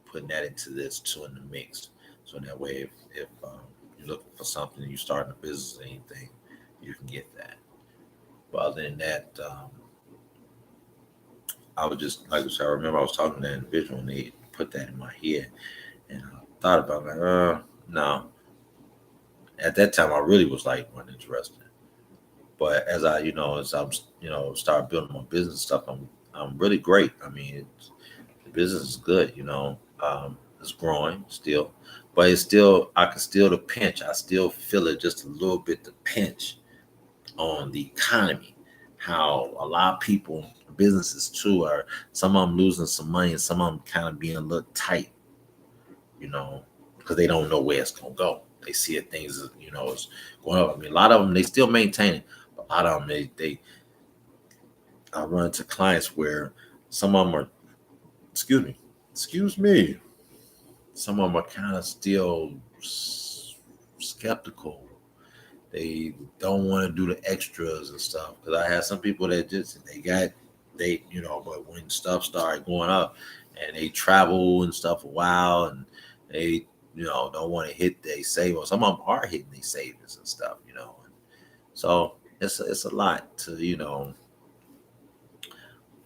Speaker 1: putting that into this too in the mix. So that way, if you're looking for something, you're starting a business, or anything, you can get that. But other than that, I was just like I said. I remember I was talking to that individual, and they put that in my head. And I thought about it, like, no. At that time, I really was like uninterested. But as I'm, start building my business stuff, I'm really great. I mean, the business is good. It's growing still, but it's still I can still the pinch. I still feel it just a little bit the pinch on the economy. How a lot of people, businesses too, are some of them losing some money and some of them kind of being a little tight you know, because they don't know where it's gonna go. They see it things, is going up. I mean, a lot of them they still maintain it, but a lot of them I run into clients where some of them are, excuse me, some of them are kind of still skeptical. They don't want to do the extras and stuff. Because I had some people that just but when stuff started going up and they travel and stuff a while and they don't want to hit their savings. Some of them are hitting their savings and stuff. So it's a lot to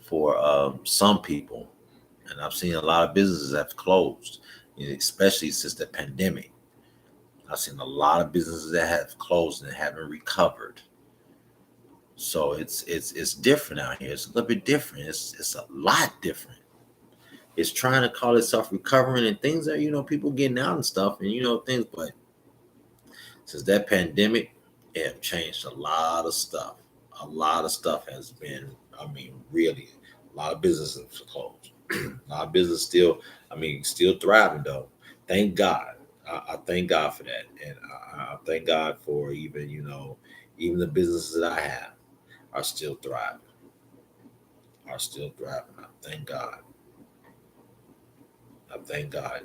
Speaker 1: for some people, and I've seen a lot of businesses have closed, especially since the pandemic. I've seen a lot of businesses that have closed and haven't recovered. So it's different out here. It's a little bit different. It's a lot different. It's trying to call itself recovering, and things are, people getting out and stuff, and things. But since that pandemic, it have changed a lot of stuff. A lot of stuff has been, really, a lot of businesses are closed. A lot of business still, still thriving though. Thank God. I thank God for that, and I thank God for even the businesses that I have are still thriving. Are still thriving. I thank God. I thank God.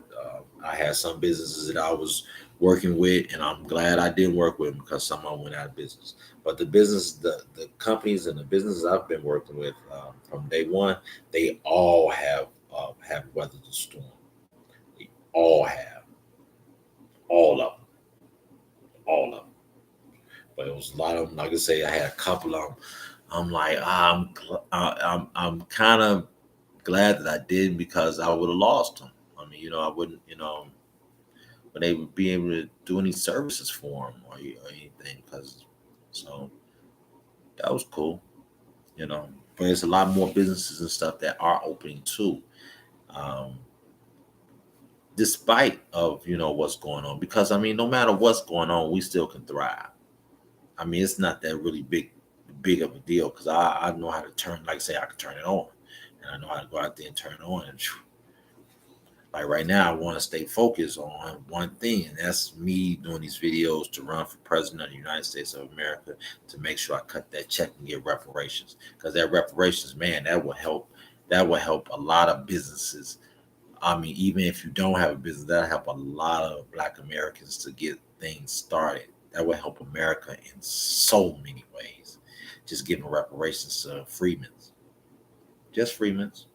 Speaker 1: I had some businesses that I was working with, and I'm glad I didn't work with them because some of them went out of business. But the companies and the businesses I've been working with from day one, they all have weathered the storm. They all have, all of them, all of them. But it was a lot of them. Like I say, I had a couple of them. I'm like, I'm kind of glad that I didn't because I would have lost them. I wouldn't, but they would be able to do any services for them or anything. Because so that was cool, you know. But there's a lot more businesses and stuff that are opening too, um, despite of what's going on. Because no matter what's going on, we still can thrive. It's not that really big of a deal because I know how to turn. Like I say, I can turn it on, and I know how to go out there and turn it on. And like right now, I want to stay focused on one thing, and that's me doing these videos to run for president of the United States of America to make sure I cut that check and get reparations. Because that reparations, man, that will help. That will help a lot of businesses. Even if you don't have a business, that'll help a lot of Black Americans to get things started. That will help America in so many ways. Just giving reparations to freedmen's, just freedmen's,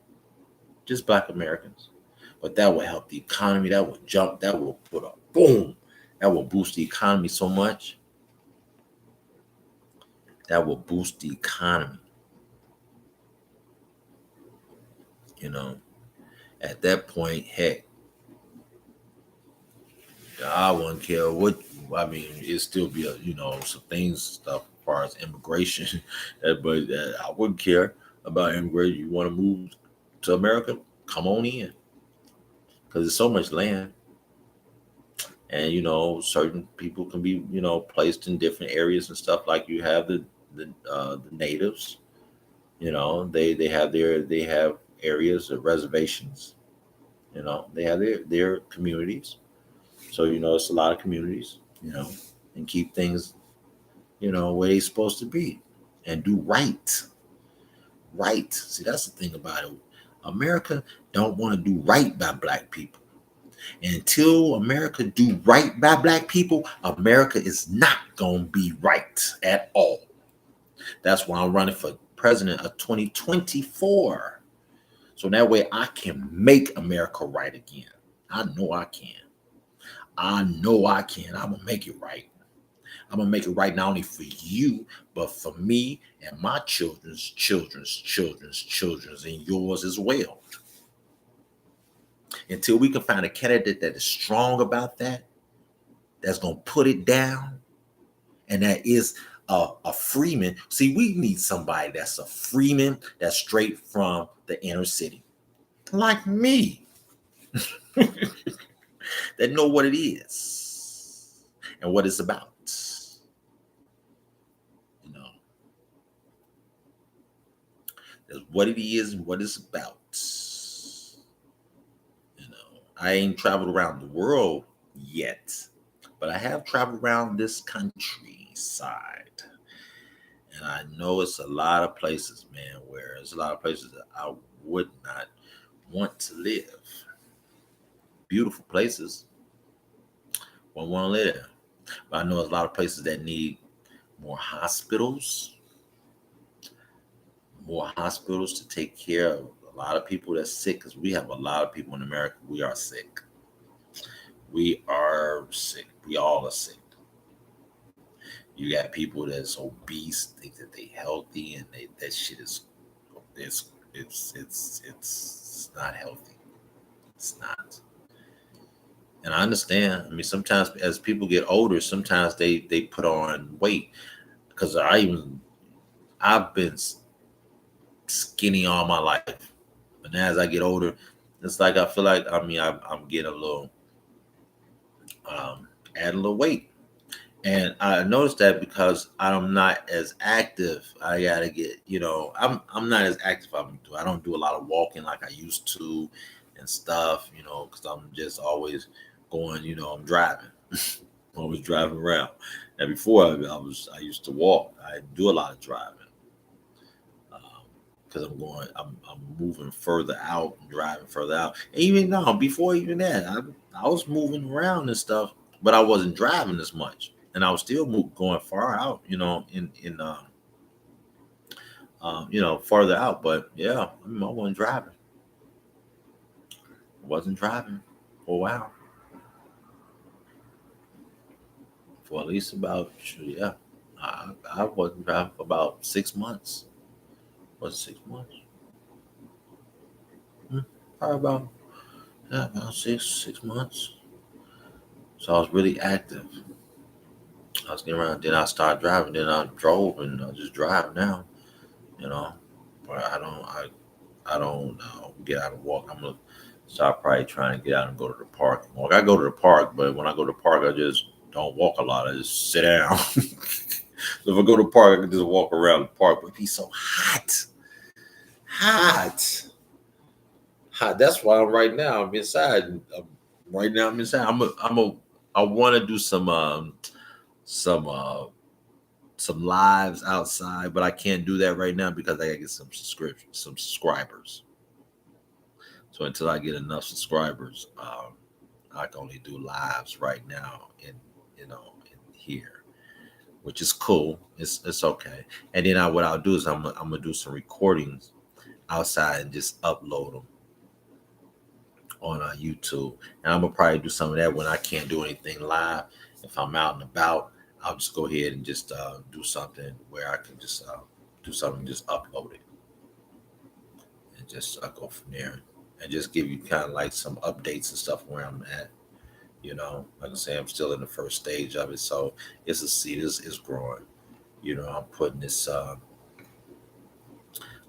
Speaker 1: just Black Americans. But that will help the economy. That will jump. That will put a boom. That will boost the economy so much. That will boost the economy. You know, at that point, heck, I wouldn't care what. It still be some things stuff as far as immigration, but I wouldn't care about immigration. You want to move to America? Come on in, because there's so much land. And certain people can be placed in different areas and stuff. Like you have the natives, they have areas of reservations. They have their communities. So it's a lot of communities, and keep things where they're supposed to be, and do right. See, that's the thing about it. America don't want to do right by Black people. Until America do right by Black people, America is not going to be right at all. That's why I'm running for president of 2024. So that way I can make America right again. I know I can. I know I can. I'm going to make it right. I'm going to make it right not only for you, but for me and my children's, and yours as well. Until we can find a candidate that is strong about that, that's going to put it down, and that is a freeman. See, we need somebody that's a freeman, that's straight from the inner city, like me, that know what it is and what it's about. You know, that's what it is and what it's about. I ain't traveled around the world yet, but I have traveled around this countryside. And I know it's a lot of places, man, where there's a lot of places that I would not want to live. Beautiful places, won't want to live there. But I know there's a lot of places that need more hospitals, to take care of a lot of people that's sick, because we have a lot of people in America. We are sick. We are sick. We all are sick. You got people that's obese, think that they healthy, and that shit is it's not healthy. It's not. And I understand. Sometimes as people get older, sometimes they put on weight. Because I've been skinny all my life, but now as I get older, it's like I feel like I'm getting a little add a little weight. And I noticed that because I'm not as active. I gotta get, I'm not as active. I don't do a lot of walking like I used to and stuff, because I'm just always going, I'm driving, always driving around. And before I used to walk. I do a lot of driving because I'm moving further out, and driving further out. And even now, before even that, I was moving around and stuff, but I wasn't driving as much, and I was still going far out, farther out. But yeah, I wasn't driving. I wasn't driving for a while, for at least about yeah. I wasn't driving for about 6 months. Was it 6 months? Hmm, Probably about 6 months. So I was really active. I was getting around. Then I started driving. Then I drove, and I just drive now. You know, but I don't get out and walk. I'm gonna start probably trying to get out and go to the park and walk. I go to the park, but when I go to the park, I just don't walk a lot. I just sit down. So if I go to the park, I can just walk around the park. But it'd be so hot, hot. That's why right now I'm inside. Right now I'm inside. I want to do some some lives outside, but I can't do that right now because I gotta get some subscribers. So until I get enough subscribers, I can only do lives right now in here, which is cool. It's okay. And then what I'll do is I'm gonna do some recordings outside and just upload them on YouTube. And I'm gonna probably do some of that when I can't do anything live. If I'm out and about, I'll just go ahead and just do something where I can just do something, just upload it, and just go from there, and just give you kind of like some updates and stuff where I'm at. Like I say, I'm still in the first stage of it, so it's a seed is growing. I'm putting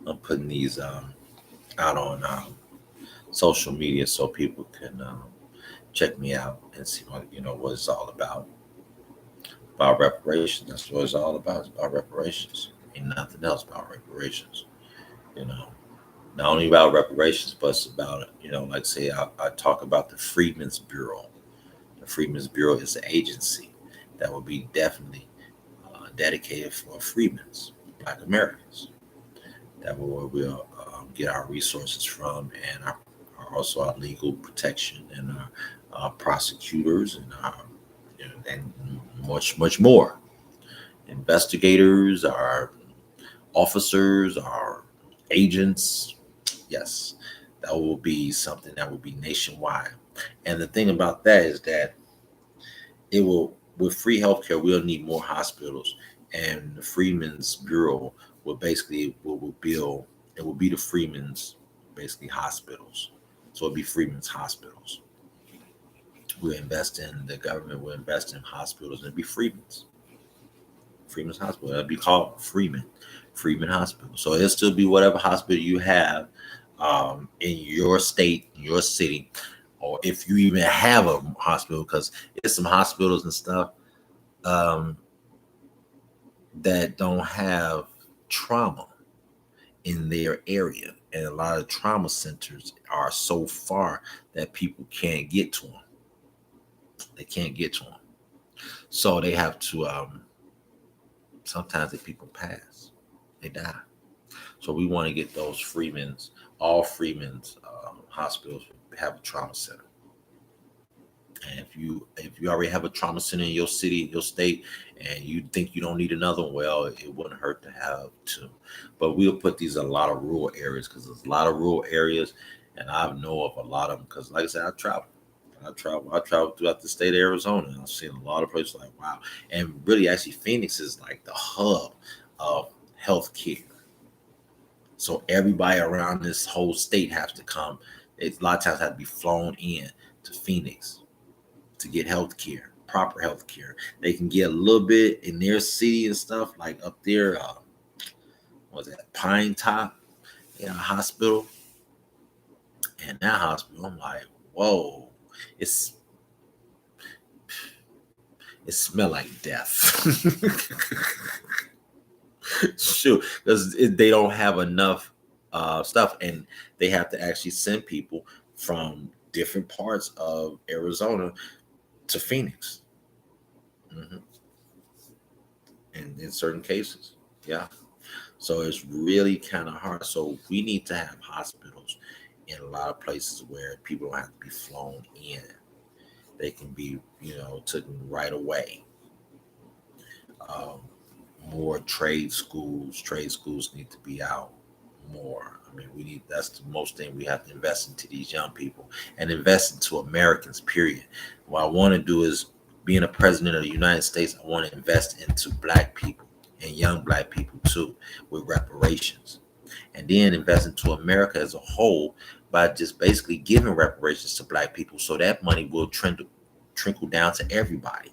Speaker 1: I'm putting these out on social media so people can check me out and see what it's all about. About reparations. That's what it's all about. It's about reparations. Ain't nothing else about reparations. You know, Not only about reparations, but it's about like say I talk about the Freedmen's Bureau. The Freedmen's Bureau is an agency that will be definitely dedicated for freedmen's, Black Americans. That will we'll get our resources from, and also our legal protection, and our prosecutors, and and much more. Investigators, our officers, our agents. Yes, that will be something that will be nationwide. And the thing about that is that it will, with free healthcare, we'll need more hospitals, and the Freedmen's Bureau will basically will build. It will be the Freedmen's basically hospitals. So it'll be Freedmen's hospitals. We'll invest in the government. Will invest in hospitals, and it'll be Freedmen's Hospital. It'll be called Freedman Hospital. So it'll still be whatever hospital you have in your state, in your city, or if you even have a hospital, because there's some hospitals and stuff um, that don't have trauma in their area. And a lot of trauma centers are so far that people can't get to them. They can't get to them. So they have to, sometimes the people pass, they die. So we want to get those all Freemen's hospitals have a trauma center. And if you already have a trauma center in your city, your state, and you think you don't need another one, well, it wouldn't hurt to have two. But we'll put these in a lot of rural areas, because there's a lot of rural areas, and I know of a lot of them because, like I said, I travel. I travel throughout the state of Arizona, and I've seen a lot of places like wow. And really, actually, Phoenix is like the hub of healthcare. So everybody around this whole state has to come. It's a lot of times have to be flown in to Phoenix to get health care, proper health care. They can get a little bit in their city and stuff, like up there. was at Pine Top in a hospital. And that hospital, I'm like, whoa, it's it smelled like death. Sure, because they don't have enough stuff, and they have to actually send people from different parts of Arizona to Phoenix. hmm And in certain cases, yeah. So it's really kind of hard. So we need to have hospitals in a lot of places where people don't have to be flown in. They can be, taken right away. Um, More trade schools. Trade schools need to be out more. I mean, we need that's the most thing we have to invest into these young people and invest into Americans, period. What I want to do is being a president of the United States, I want to invest into black people and young black people too with reparations. And then invest into America as a whole by just basically giving reparations to black people so that money will trickle down to everybody.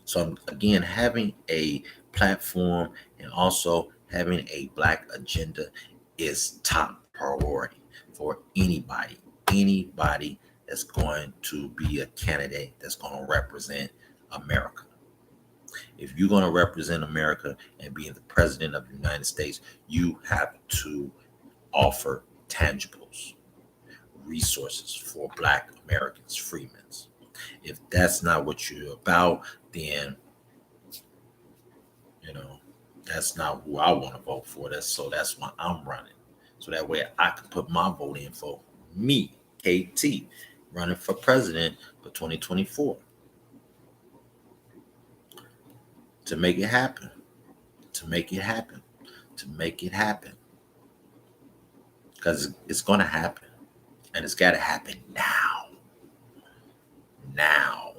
Speaker 1: So again, having a platform and also having a black agenda is top priority for anybody that's going to be a candidate that's going to represent America. If you're going to represent America and be the president of the United States, you have to offer tangibles, resources for black Americans, freedmen. If that's not what you're about, then you know, that's not who I want to vote for. That's why I'm running. So that way I can put my vote in for me, KT, running for president for 2024 to make it happen, to make it happen, to make it happen. Because it's gonna happen. And it's gotta happen now. Now.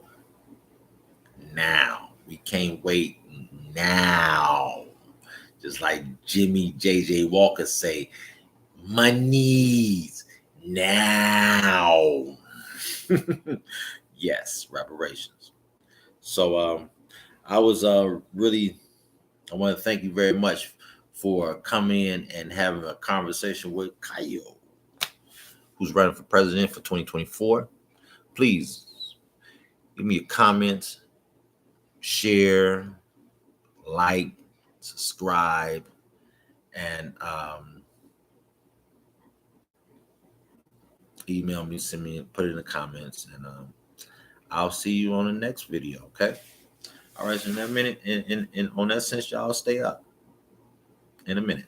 Speaker 1: Now. We can't wait now. Just like Jimmy JJ Walker say, monies now. Yes, reparations. So I was really I want to thank you very much for coming in and having a conversation with Kayo, who's running for president for 2024. Please give me a comment, share, like, subscribe, and email me, send me, put it in the comments, and I'll see you on the next video. Okay. All right. So in that minute, in on that sense, y'all stay up in a minute.